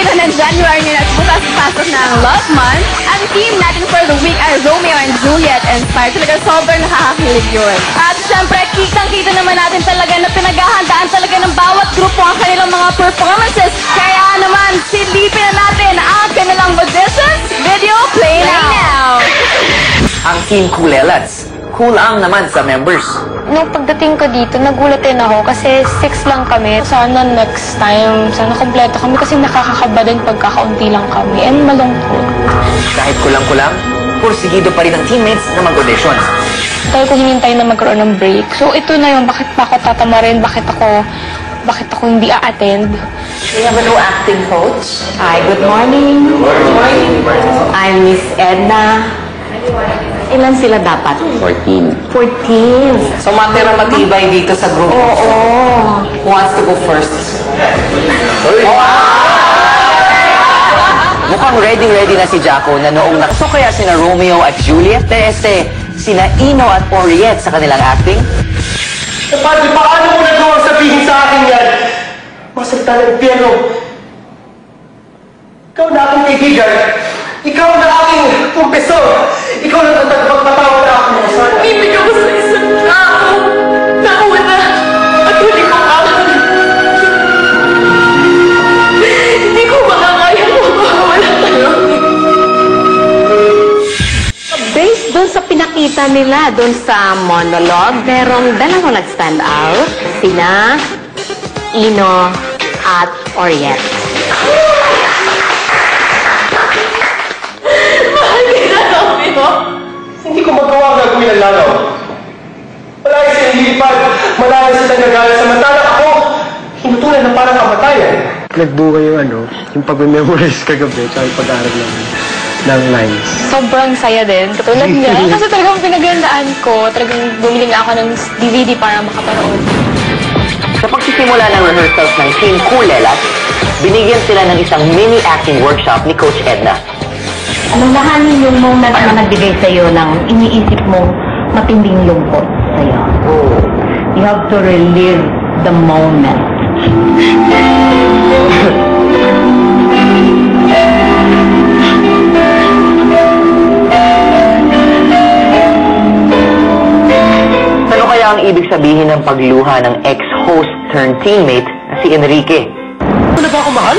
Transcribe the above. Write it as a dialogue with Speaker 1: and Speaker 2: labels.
Speaker 1: dito ng January na at bukas pasok na ang Love Month. Ang team natin for the week ay Romeo and Juliet and Spark. Talaga sobrang nakakakilig yun. At syempre, kitang-kita naman natin talaga na pinaghahandaan talaga ng bawat grupo ang kanilang mga performances. Kaya naman, silipin na natin ang kanilang auditions. Video play now!
Speaker 2: Ang Team Kulelats. Kulang naman sa members.
Speaker 3: Nung pagdating ko dito, nagulat din ako kasi 6 lang kami. Sana next time, sana kompleto kami kasi nakakakaba din pagkakaunti lang kami and malungkot.
Speaker 2: Kahit kulang-kulang, pursigido pa rin ang teammates na mag-audition.
Speaker 3: Dahil ko hinintay na magkaroon ng break. So ito na yung bakit pa ako tatamarin, bakit ako hindi a-attend.
Speaker 4: We have a new acting coach. Hi, good morning. Good morning. I'm Miss Edna. Ilan sila dapat?
Speaker 2: 14.
Speaker 4: 14.
Speaker 2: So, matira matibay dito sa group.
Speaker 4: Oo.
Speaker 2: Who wants to go first? Mukhang ready na si Jacko na noong nakso kaya sina Romeo at Juliet, sina Ino at Oriet sa kanilang acting.
Speaker 5: Padre, paano mo nagawang sabihin sa akin yan? Masagta ng piano. Ikaw na aking kaibigan. Ikaw na aking profesor. Ikaw na tagapagpatawad na ako.
Speaker 4: Ibig ako sa isang tao. Nauna. At huli ko ako. Hindi ko makakaya mawala tayo. Based doon sa pinakita nila, doon sa monologue, merong dalawang nag-stand out. Sina Ino at Oriet.
Speaker 5: Hindi ko magawa ang gagawin ng lalaw. Malayo silang lilipad, malayo silang nagala. Samantala ako, hinutulan na parang kamatayan.
Speaker 6: Nagbuka yung pag-memorize kagabi, tsaka yung pag-aaral ng lines.
Speaker 3: Sobrang saya din, katulad niya. Kasi talagang pinagandaan ko, talagang bumili nga ako ng DVD para makapanood.
Speaker 2: Sa pagsisimula ng rehearsals ng Team Kulelats, binigyan sila ng isang mini acting workshop ni Coach Edna.
Speaker 4: Alalahanin yung moment na nagbigay sa'yo ng iniisip mong matinding lungkot sa'yo. You have to relive the moment.
Speaker 2: Ano kaya ang ibig sabihin ng pagluha ng ex-host turned teammate na si Enrique?
Speaker 5: Ano ba ako mahal?